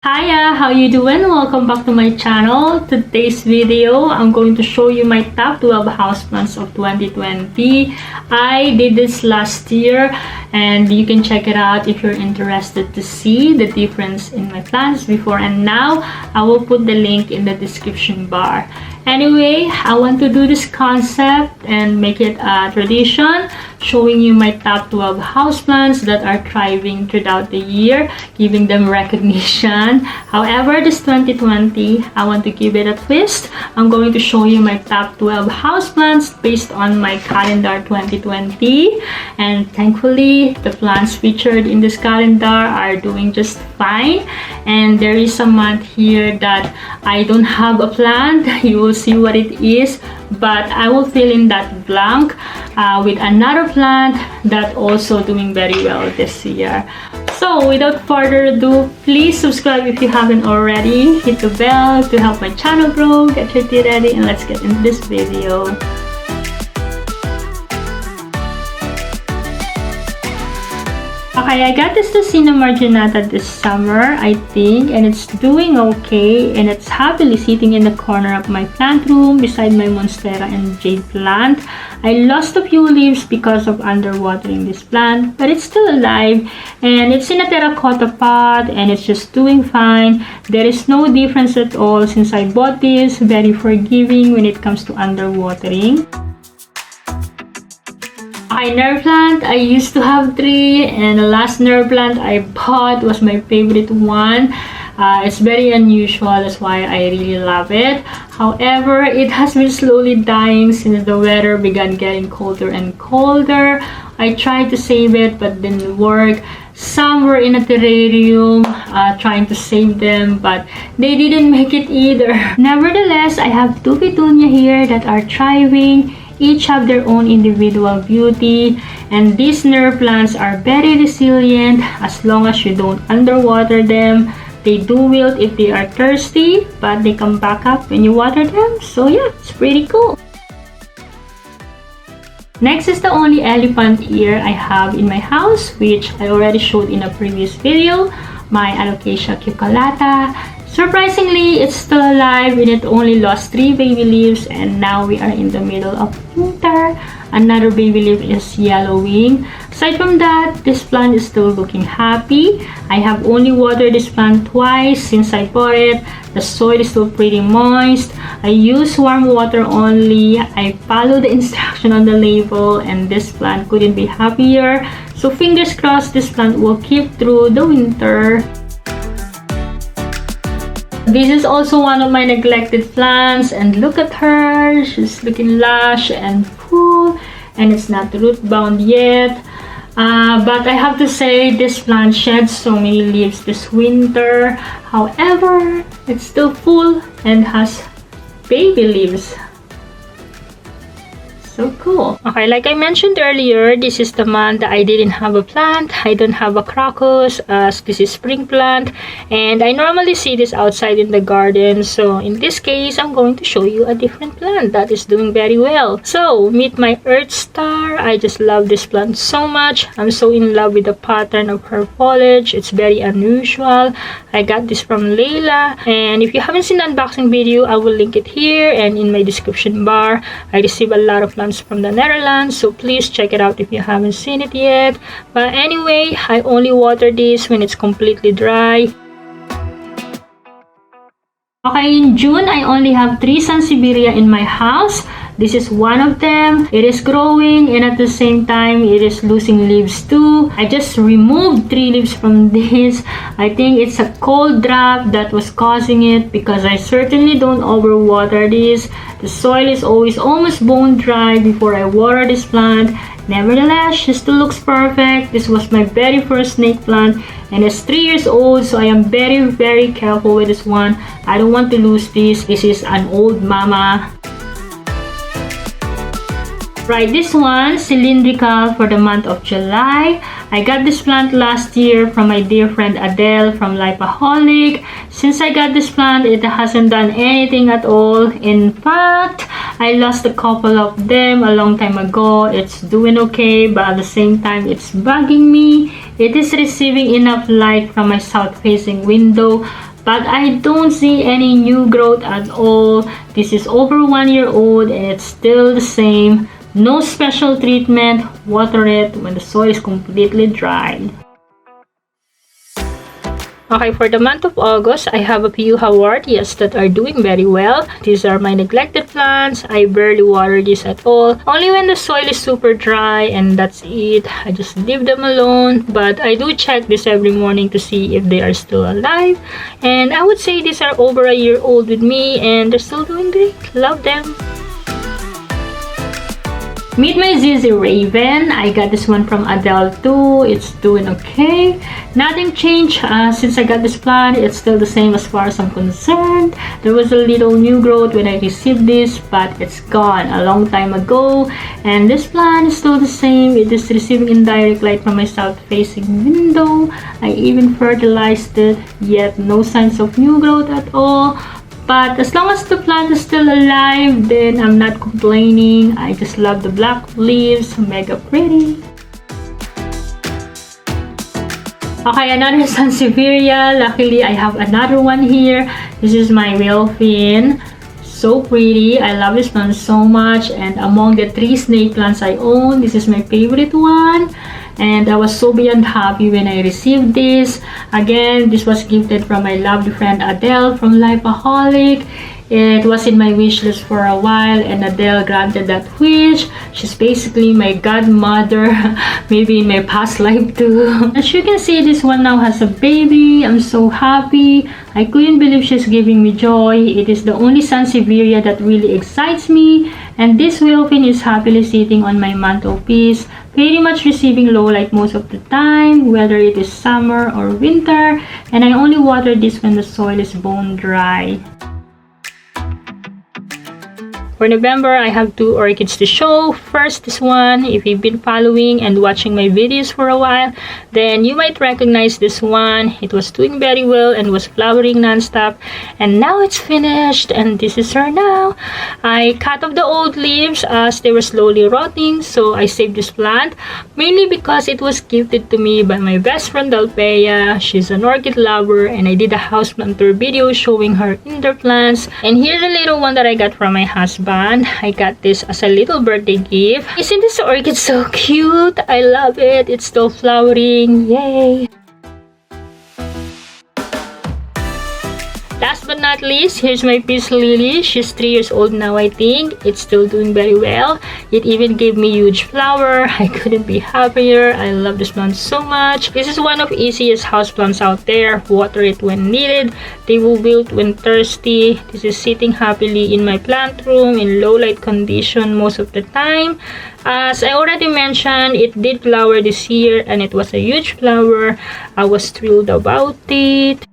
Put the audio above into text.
Hiya, how you doing? Welcome back to my channel. Today's video, I'm going to show you my top 12 houseplants of 2020. I did this last year and you can check it out if you're interested to see the difference in my plants before and now. I will put the link in the description bar. Anyway, I want to do this concept and make it a tradition, showing you my top 12 houseplants that are thriving throughout the year, giving them recognition. However, this 2020, I want to give it a twist. I'm going to show you my top 12 houseplants based on my calendar 2020. And thankfully, the plants featured in this calendar are doing just fine. And there is a month here that I don't have a plant. You will see what it is, but I will fill in that blank with another plant that also doing very well this year. So without further ado, please subscribe if you haven't already. Hit the bell to help my channel grow. Get your tea ready and let's get into this video. Okay, I got this Cina Marginata this summer, I think, and it's doing okay, and it's happily sitting in the corner of my plant room beside my Monstera and Jade plant. I lost a few leaves because of underwatering this plant, but it's still alive, and it's in a terracotta pot, and it's just doing fine. There is no difference at all since I bought this. Very forgiving when it comes to underwatering. My nerve plant, I used to have 3, and the last nerve plant I bought was my favorite one. It's very unusual, that's why I really love it. However, it has been slowly dying since the weather began getting colder and colder. I tried to save it but didn't work. Some were in a terrarium trying to save them, but they didn't make it either. Nevertheless, I have 2 Fittonia here that are thriving. Each have their own individual beauty, and these nerve plants are very resilient as long as you don't underwater them. They do wilt if they are thirsty, but they come back up when you water them. So yeah, it's pretty cool. Next is the only elephant ear I have in my house, which I already showed in a previous video, my Alocasia Cucullata. Surprisingly, it's still alive and it only lost 3 baby leaves, and now we are in the middle of winter. Another baby leaf is yellowing. Aside from that, this plant is still looking happy. I have only watered this plant twice since I bought it. The soil is still pretty moist. I use warm water only. I follow the instruction on the label, and this plant couldn't be happier. So fingers crossed this plant will keep through the winter. This is also one of my neglected plants, and look at her. She's looking lush and full, and it's not root bound yet. But I have to say this plant sheds so many leaves this winter. However, it's still full and has baby leaves. So cool. Okay, like I mentioned earlier, this is the month that I didn't have a plant. I don't have a crocus as this is spring plant, and I normally see this outside in the garden. So in this case, I'm going to show you a different plant that is doing very well. So meet my Earth Star. I just love this plant so much. I'm so in love with the pattern of her foliage. It's very unusual. I got this from Layla, and if you haven't seen the unboxing video, I will link it here and in my description bar. I received a lot of plants from the Netherlands, so please check it out if you haven't seen it yet. But anyway, I only water this when it's completely dry. Okay, in June, I only have 3 Sansiberia in my house. This is one of them. It is growing, and at the same time, it is losing leaves too. I just removed 3 leaves from this. I think it's a cold drop that was causing it, because I certainly don't overwater this. The soil is always almost bone dry before I water this plant. Nevertheless, she still looks perfect. This was my very first snake plant, and it's 3 years old, so I am very careful with this one. I don't want to lose this. This is an old mama. Right, this one, cylindrical for the month of July. I got this plant last year from my dear friend Adele from Lifeaholic. Since I got this plant, it hasn't done anything at all. In fact, I lost a couple of them a long time ago. It's doing okay, but at the same time, it's bugging me. It is receiving enough light from my south-facing window, but I don't see any new growth at all. This is over 1 year old and it's still the same. No special treatment. Water it when the soil is completely dry. Okay, for the month of August, I have a few Hawardias that are doing very well. These are my neglected plants. I barely water these at all. Only when the soil is super dry, and that's it. I just leave them alone. But I do check this every morning to see if they are still alive. And I would say these are over a year old with me and they're still doing great. Love them. Meet my ZZ Raven. I got this one from Adele too. It's doing okay. Nothing changed since I got this plant. It's still the same as far as I'm concerned. There was a little new growth when I received this, but it's gone a long time ago. And this plant is still the same. It is receiving indirect light from my south-facing window. I even fertilized it, yet no signs of new growth at all. But as long as the plant is still alive, then I'm not complaining. I just love the black leaves, mega pretty. Okay, another Sansiberia. Luckily, I have another one here. This is my whale fin. So pretty. I love this plant so much. And among the 3 snake plants I own, this is my favorite one. And I was so beyond happy when I received this. Again, this was gifted from my lovely friend Adele from Lifeaholic. It was in my wish list for a while and Adele granted that wish. She's basically my godmother, maybe in my past life too. As you can see, this one now has a baby. I'm so happy. I couldn't believe she's giving me joy. It is the only Sansevieria that really excites me. And this wheelfin is happily sitting on my mantelpiece, pretty much receiving low light most of the time, whether it is summer or winter. And I only water this when the soil is bone dry. For November, I have 2 orchids to show. First, this one. If you've been following and watching my videos for a while, then you might recognize this one. It was doing very well and was flowering non-stop. And now it's finished, and this is her now. I cut off the old leaves as they were slowly rotting, so I saved this plant, mainly because it was gifted to me by my best friend Alpea. She's an orchid lover, and I did a houseplant tour video showing her indoor plants. And here's a little one that I got from my husband. I got this as a little birthday gift. Isn't this orchid so cute? I love it. It's still flowering. Yay! Last but not least, here's my peace lily. She's 3 years old now, I think. It's still doing very well. It even gave me huge flower. I couldn't be happier. I love this plant so much. This is one of easiest houseplants out there. Water it when needed. They will wilt when thirsty. This is sitting happily in my plant room in low light condition most of the time. As I already mentioned, it did flower this year and it was a huge flower. I was thrilled about it.